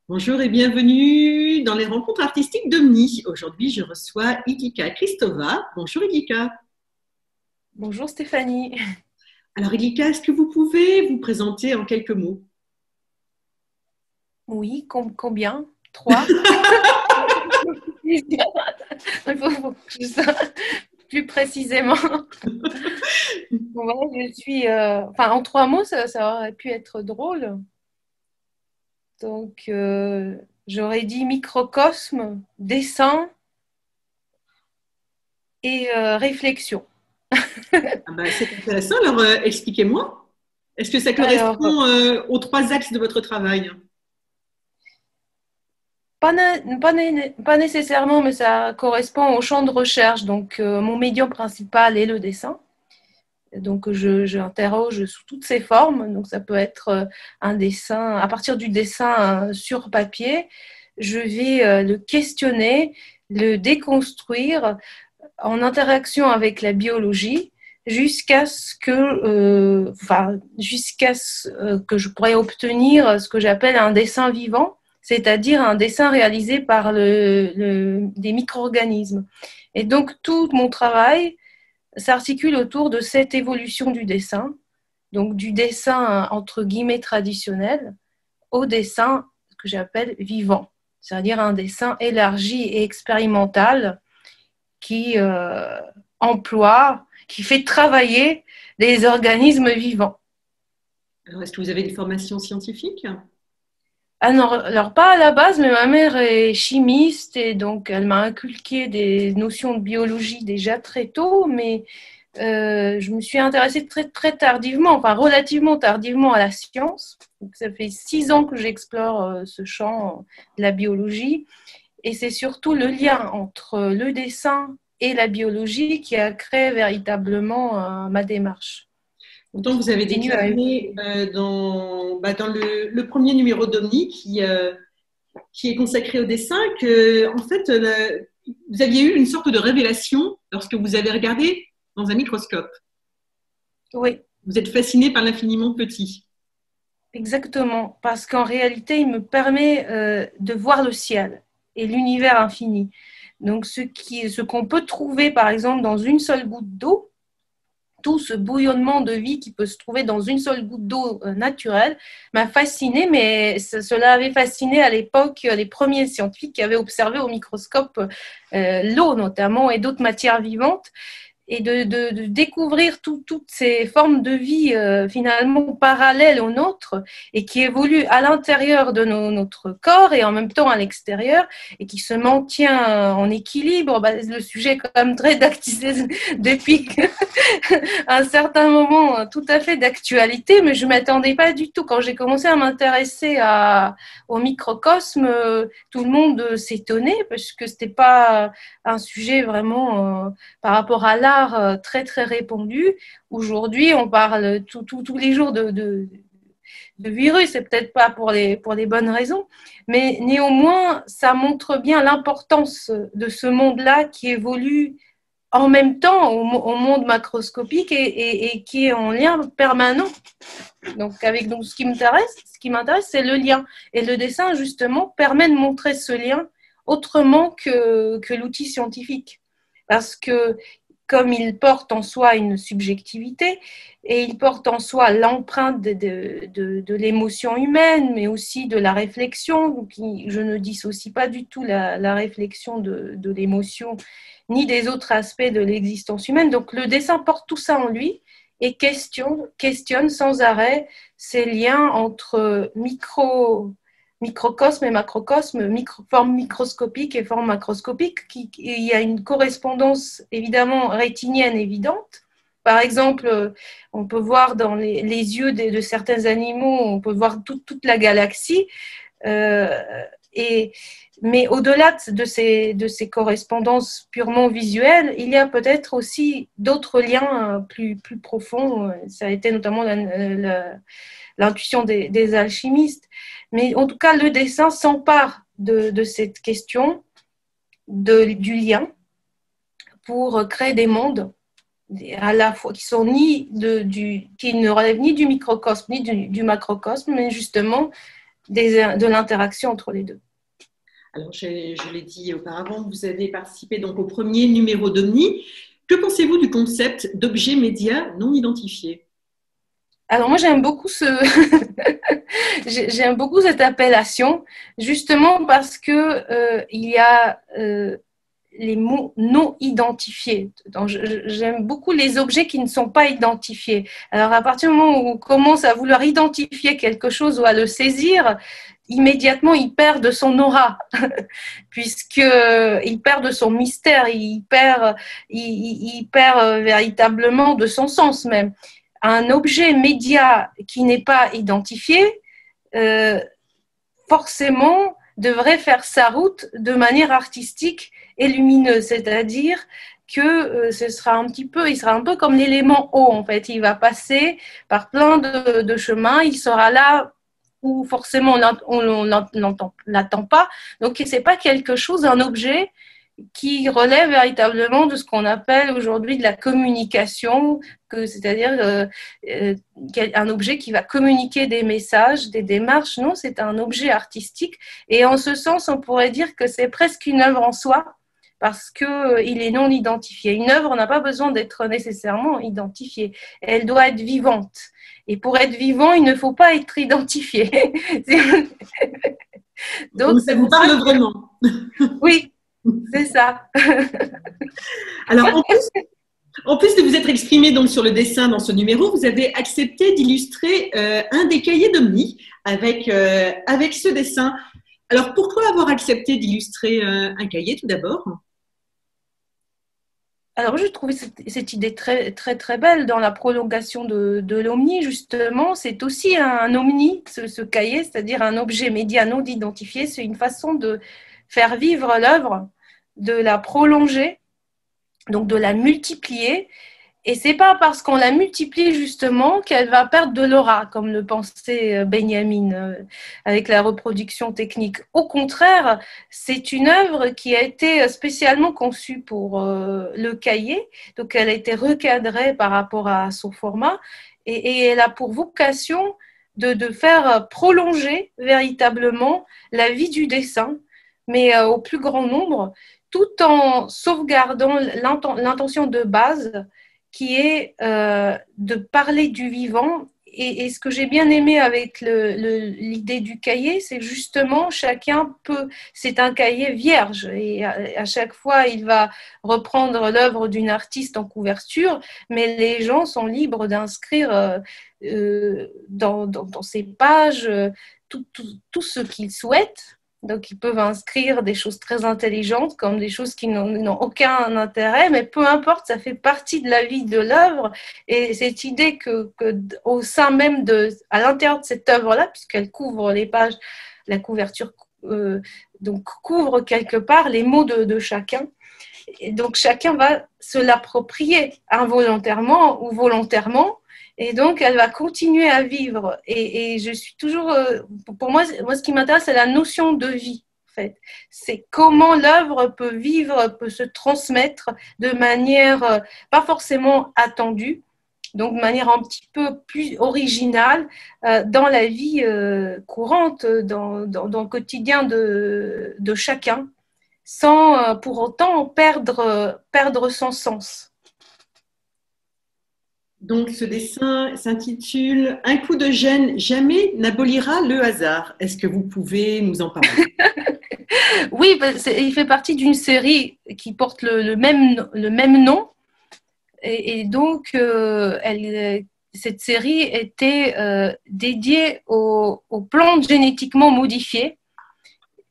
Bonjour et bienvenue dans les rencontres artistiques d'Omni. Aujourd'hui, je reçois Idika Kristova. Bonjour Idika. Bonjour Stéphanie. Alors Idika, est-ce que vous pouvez vous présenter en quelques mots? Oui, combien? Trois? Il faut que je sache plus précisément. Ouais, je suis, enfin, en trois mots, ça aurait pu être drôle. Donc, j'aurais dit microcosme, dessin et réflexion. Ah bah, c'est intéressant, alors expliquez-moi. Est-ce que ça Alors, correspond aux trois axes de votre travail? pas nécessairement, mais ça correspond au champ de recherche. Donc, mon médium principal est le dessin. Donc, j'interroge sous toutes ses formes. Donc, ça peut être un dessin, à partir du dessin sur papier, je vais le questionner, le déconstruire en interaction avec la biologie jusqu'à ce que je pourrais obtenir ce que j'appelle un dessin vivant, c'est-à-dire un dessin réalisé par des micro-organismes. Et donc, tout mon travail s'articule autour de cette évolution du dessin, donc du dessin entre guillemets traditionnel au dessin que j'appelle vivant, c'est-à-dire un dessin élargi et expérimental qui qui fait travailler des organismes vivants. Alors, est-ce que vous avez des formations scientifiques? Ah non, alors pas à la base, mais ma mère est chimiste et donc elle m'a inculqué des notions de biologie déjà très tôt, mais je me suis intéressée très tardivement, enfin relativement tardivement à la science. Donc, ça fait 6 ans que j'explore ce champ de la biologie et c'est surtout le lien entre le dessin et la biologie qui a créé véritablement ma démarche. Pourtant, Qui vous avez continue à déclaré évoluer. dans le premier numéro d'Omni qui est consacré au dessin que, en fait, vous aviez eu une sorte de révélation lorsque vous avez regardé dans un microscope. Oui, Vous êtes fasciné par l'infiniment petit. exactement, parce qu'en réalité, il me permet de voir le ciel et l'univers infini. Donc, ce qu'on peut trouver, par exemple, dans une seule goutte d'eau, tout ce bouillonnement de vie qui peut se trouver dans une seule goutte d'eau naturelle m'a fasciné, mais cela avait fasciné à l'époque les premiers scientifiques qui avaient observé au microscope l'eau notamment et d'autres matières vivantes et de découvrir toutes ces formes de vie finalement parallèles aux nôtres et qui évoluent à l'intérieur de notre corps et en même temps à l'extérieur et qui se maintient en équilibre. Bah, le sujet est quand même très d'actualité depuis un certain moment tout à fait d'actualité, mais je ne m'attendais pas du tout. Quand j'ai commencé à m'intéresser au microcosme, tout le monde s'étonnait parce que ce n'était pas un sujet vraiment par rapport à l'art très répandu. Aujourd'hui, on parle tous les jours de virus, c'est peut-être pas pour les bonnes raisons, mais néanmoins, ça montre bien l'importance de ce monde-là qui évolue en même temps au monde macroscopique et qui est en lien permanent. Donc, ce qui m'intéresse, c'est le lien. Et le dessin, justement, permet de montrer ce lien autrement que l'outil scientifique. Parce que comme il porte en soi une subjectivité et il porte en soi l'empreinte de l'émotion humaine, mais aussi de la réflexion. Donc, je ne dissocie pas du tout la réflexion de l'émotion ni des autres aspects de l'existence humaine. Donc, le dessin porte tout ça en lui et questionne sans arrêt ces liens entre microcosme et macrocosme, forme microscopique et forme macroscopique. Il y a une correspondance évidemment rétinienne évidente. Par exemple, on peut voir dans les yeux de certains animaux, on peut voir toute la galaxie. Euh, et, mais au-delà de ces correspondances purement visuelles, il y a peut-être aussi d'autres liens plus profonds. Ça a été notamment l'intuition des alchimistes. Mais en tout cas, le dessin s'empare de cette question du lien pour créer des mondes à la fois qui sont qui ne relèvent ni du microcosme ni du macrocosme, mais justement de l'interaction entre les deux. Alors, je l'ai dit auparavant, vous avez participé donc au premier numéro d'Omni. Que pensez-vous du concept d'objets médias non identifiés? Alors moi j'aime beaucoup j'aime beaucoup cette appellation, justement parce que il y a les mots non identifiés. Donc, j'aime beaucoup les objets qui ne sont pas identifiés. Alors à partir du moment où on commence à vouloir identifier quelque chose ou à le saisir, immédiatement il perd de son aura, puisque il perd de son mystère, il perd véritablement de son sens même. Un objet média qui n'est pas identifié, euh, forcément devrait faire sa route de manière artistique et lumineuse, c'est-à-dire que il sera un peu comme l'élément eau en fait. Il va passer par plein de chemins, il sera là où forcément on l'attend pas. Donc c'est pas quelque chose, un objet qui relève véritablement de ce qu'on appelle aujourd'hui de la communication, c'est-à-dire un objet qui va communiquer des messages, des démarches. Non, c'est un objet artistique. Et en ce sens, on pourrait dire que c'est presque une œuvre en soi, parce qu'il est non identifié. Une œuvre n'a pas besoin d'être nécessairement identifiée. Elle doit être vivante. Et pour être vivant, il ne faut pas être identifié. Donc ça vous parle vraiment. Oui, c'est ça. Alors, en plus de vous être exprimé donc sur le dessin dans ce numéro, vous avez accepté d'illustrer un des cahiers d'Omni avec ce dessin. Alors, pourquoi avoir accepté d'illustrer un cahier tout d'abord? Alors, je trouvais cette idée très, très, très belle dans la prolongation de l'Omni, justement. C'est aussi un Omni, ce cahier, c'est-à-dire un objet média non identifié. C'est une façon de faire vivre l'œuvre, de la prolonger, donc de la multiplier. Et c'est pas parce qu'on la multiplie justement qu'elle va perdre de l'aura, comme le pensait Benjamin avec la reproduction technique. Au contraire, c'est une œuvre qui a été spécialement conçue pour le cahier, donc elle a été recadrée par rapport à son format et elle a pour vocation de faire prolonger véritablement la vie du dessin, mais au plus grand nombre, tout en sauvegardant l'intention de base qui est de parler du vivant. Et ce que j'ai bien aimé avec l'idée du cahier, c'est justement c'est un cahier vierge. Et à chaque fois, il va reprendre l'œuvre d'une artiste en couverture, mais les gens sont libres d'inscrire dans ces pages tout ce qu'ils souhaitent. Donc, ils peuvent inscrire des choses très intelligentes comme des choses qui n'ont aucun intérêt, mais peu importe, ça fait partie de la vie de l'œuvre. Et cette idée que au sein même à l'intérieur de cette œuvre-là, puisqu'elle couvre les pages, la couverture donc couvre quelque part les mots de chacun. Et donc, chacun va se l'approprier involontairement ou volontairement. Et donc, elle va continuer à vivre. Et je suis toujours, pour moi, ce qui m'intéresse, c'est la notion de vie. En fait, c'est comment l'œuvre peut vivre, peut se transmettre de manière pas forcément attendue, donc de manière un petit peu plus originale dans la vie courante, dans le quotidien de chacun, sans pour autant perdre son sens. Donc, ce dessin s'intitule Un coup de gêne jamais n'abolira le hasard. Est-ce que vous pouvez nous en parler? Oui, il fait partie d'une série qui porte le même nom. Et donc, cette série était dédiée aux plantes génétiquement modifiées.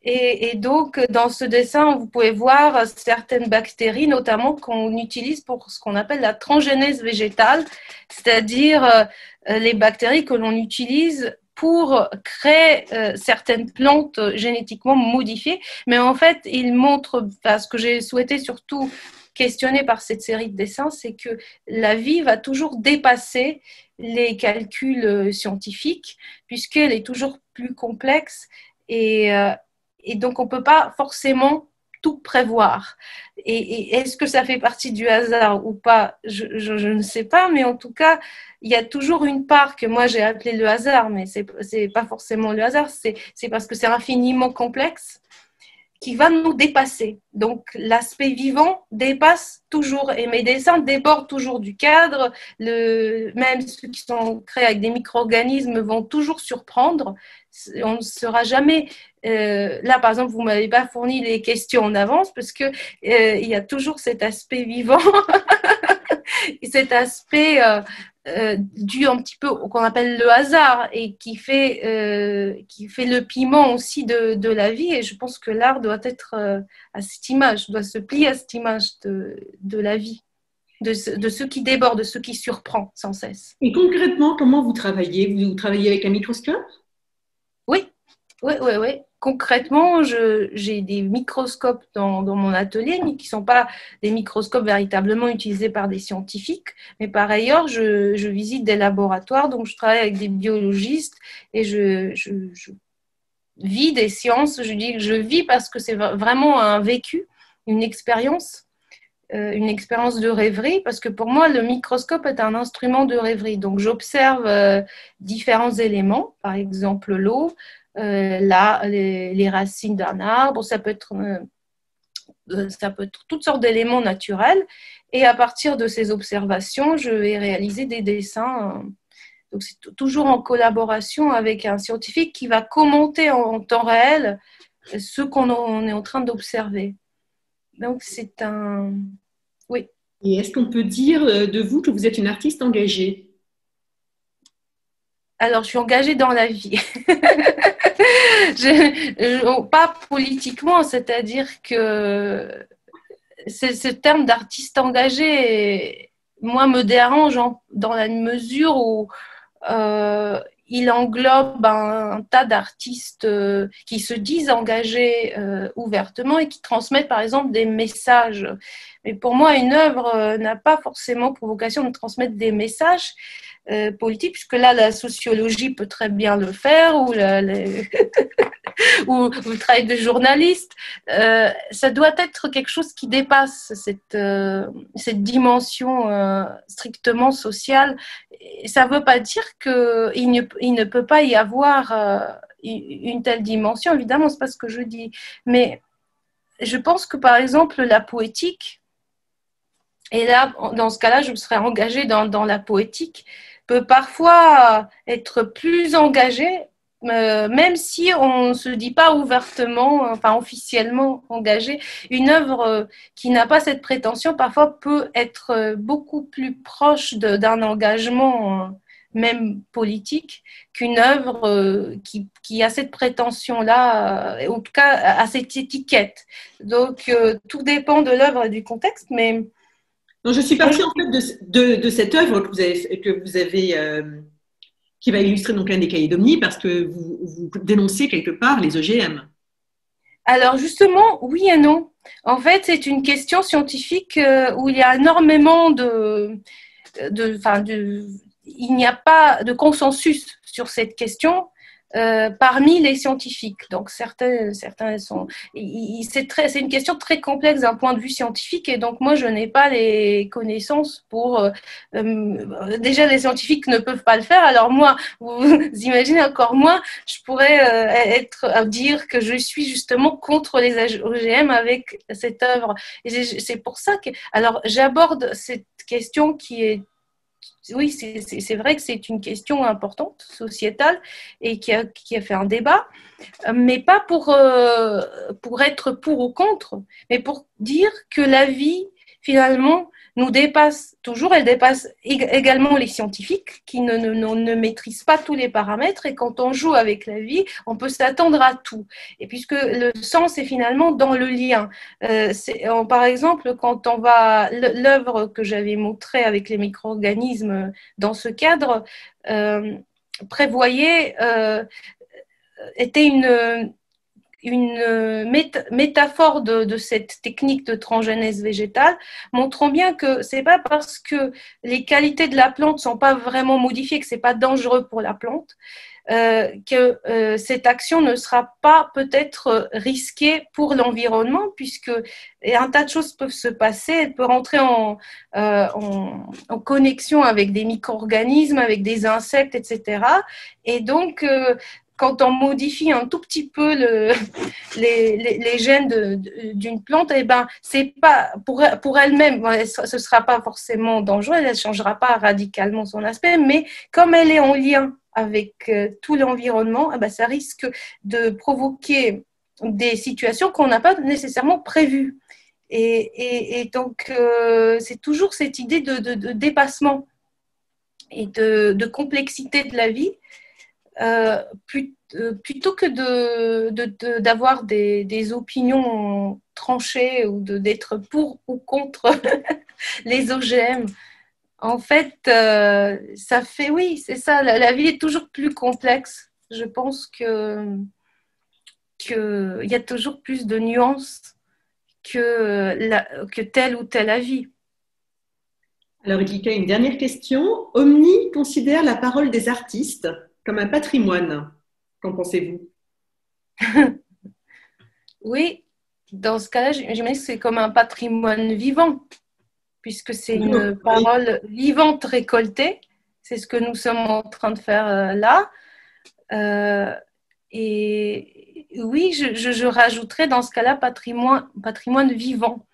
Et donc, dans ce dessin, vous pouvez voir certaines bactéries, notamment qu'on utilise pour ce qu'on appelle la transgénèse végétale, c'est-à-dire les bactéries que l'on utilise pour créer certaines plantes génétiquement modifiées. Mais en fait, il montre, ce que j'ai souhaité surtout questionner par cette série de dessins, c'est que la vie va toujours dépasser les calculs scientifiques, puisqu'elle est toujours plus complexe et donc, on ne peut pas forcément tout prévoir. Et est-ce que ça fait partie du hasard ou pas? Je ne sais pas, mais en tout cas, il y a toujours une part que moi j'ai appelée le hasard, mais c'est pas forcément le hasard, c'est parce que c'est infiniment complexe qui va nous dépasser. Donc, l'aspect vivant dépasse toujours, et mes dessins débordent toujours du cadre. Même ceux qui sont créés avec des micro-organismes vont toujours surprendre. On ne sera jamais... là, par exemple, vous ne m'avez pas fourni les questions en avance parce qu'il y a toujours cet aspect vivant et cet aspect dû un petit peu qu'on appelle le hasard et qui fait le piment aussi de la vie. Et je pense que l'art doit être à cette image, doit se plier à cette image de la vie, de ce qui déborde, de ce qui surprend sans cesse. Et concrètement, comment vous travaillez? Vous travaillez avec un microscope? Oui, oui, oui, oui. Concrètement, j'ai des microscopes dans mon atelier, mais qui ne sont pas des microscopes véritablement utilisés par des scientifiques. Mais par ailleurs, je visite des laboratoires, donc je travaille avec des biologistes et je vis des sciences. Je dis que je vis parce que c'est vraiment un vécu, une expérience de rêverie, parce que pour moi, le microscope est un instrument de rêverie. Donc, j'observe différents éléments, par exemple l'eau, les racines d'un arbre, ça peut être toutes sortes d'éléments naturels. Et à partir de ces observations, je vais réaliser des dessins. Donc, c'est toujours en collaboration avec un scientifique qui va commenter en temps réel ce qu'on est en train d'observer. Donc, c'est un... Oui. Et est-ce qu'on peut dire de vous que vous êtes une artiste engagée? Alors, je suis engagée dans la vie. Pas politiquement, c'est-à-dire que ce terme d'artiste engagé, moi, me dérange dans la mesure où il englobe un tas d'artistes qui se disent engagés ouvertement et qui transmettent, par exemple, des messages. Mais pour moi, une œuvre n'a pas forcément pour vocation de transmettre des messages politiques, puisque là, la sociologie peut très bien le faire, ou ou le travail de journaliste. Ça doit être quelque chose qui dépasse cette dimension strictement sociale. Et ça ne veut pas dire qu'il ne peut pas y avoir une telle dimension, évidemment, ce n'est pas ce que je dis. Mais je pense que, par exemple, la poétique, et là, dans ce cas-là, je me serais engagée dans la poétique, peut parfois être plus engagée, même si on ne se dit pas ouvertement, enfin officiellement engagé. Une œuvre qui n'a pas cette prétention, parfois peut être beaucoup plus proche d'un engagement, même politique, qu'une œuvre qui a cette prétention-là, en tout cas à cette étiquette. Donc, tout dépend de l'œuvre et du contexte, mais... Non, je suis partie en fait de cette œuvre que vous avez qui va illustrer donc un des cahiers d'Omni parce que vous dénoncez quelque part les OGM. Alors justement, oui et non. En fait, c'est une question scientifique où il y a énormément il n'y a pas de consensus sur cette question parmi les scientifiques. Donc certains sont. C'est une question très complexe d'un point de vue scientifique et donc moi je n'ai pas les connaissances pour. Déjà les scientifiques ne peuvent pas le faire. Alors moi, vous imaginez encore moins, je pourrais dire que je suis justement contre les OGM avec cette œuvre. Et c'est pour ça que. Alors j'aborde cette question qui est oui, c'est vrai que c'est une question importante, sociétale, et qui a fait un débat, mais pas pour être pour ou contre, mais pour dire que la vie, finalement, nous dépasse toujours, elle dépasse également les scientifiques qui ne maîtrisent pas tous les paramètres, et quand on joue avec la vie, on peut s'attendre à tout. Et puisque le sens est finalement dans le lien. Par exemple, quand on va... L'œuvre que j'avais montrée avec les micro-organismes dans ce cadre prévoyait... était une métaphore de cette technique de transgénèse végétale, montrant bien que c'est pas parce que les qualités de la plante sont pas vraiment modifiées, que c'est pas dangereux pour la plante, que cette action ne sera pas peut-être risquée pour l'environnement, puisque un tas de choses peuvent se passer. Elle peut rentrer en connexion avec des micro-organismes, avec des insectes, etc. Et donc, quand on modifie un tout petit peu les gènes d'une plante, eh ben, c'est pas pour elle-même, ce sera pas forcément dangereux, elle ne changera pas radicalement son aspect, mais comme elle est en lien avec tout l'environnement, eh ben, ça risque de provoquer des situations qu'on n'a pas nécessairement prévues. Et donc, c'est toujours cette idée de dépassement et de complexité de la vie, plutôt que d'avoir des opinions tranchées ou d'être pour ou contre les OGM. En fait, ça fait, oui, c'est ça, la vie est toujours plus complexe. Je pense qu'il y a toujours plus de nuances que tel ou tel avis. Alors, Edlika, une dernière question. Omni considère la parole des artistes comme un patrimoine. Qu'en pensez-vous? Oui, dans ce cas-là, j'imagine que c'est comme un patrimoine vivant, puisque c'est une parole vivante récoltée. C'est ce que nous sommes en train de faire là. Et oui, je rajouterais dans ce cas-là patrimoine vivant,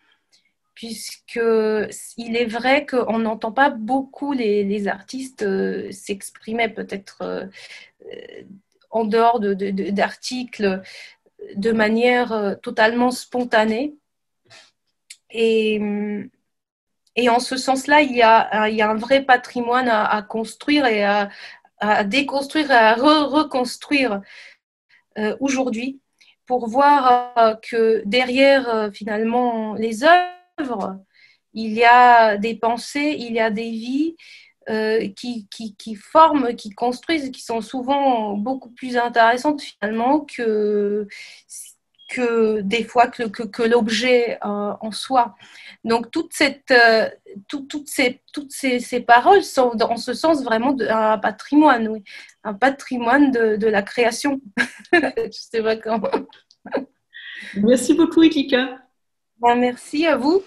puisqu'il est vrai qu'on n'entend pas beaucoup les artistes s'exprimer peut-être en dehors d'articles de manière totalement spontanée. Et en ce sens-là, il y a un vrai patrimoine à construire et à déconstruire et à reconstruire aujourd'hui pour voir que derrière finalement les œuvres, il y a des pensées, il y a des vies qui forment, qui construisent, qui sont souvent beaucoup plus intéressantes finalement que des fois que l'objet en soi. Donc toutes ces paroles sont en ce sens vraiment un patrimoine, oui, un patrimoine de la création. Je sais pas comment. Merci beaucoup, Edlika. Ben, merci à vous.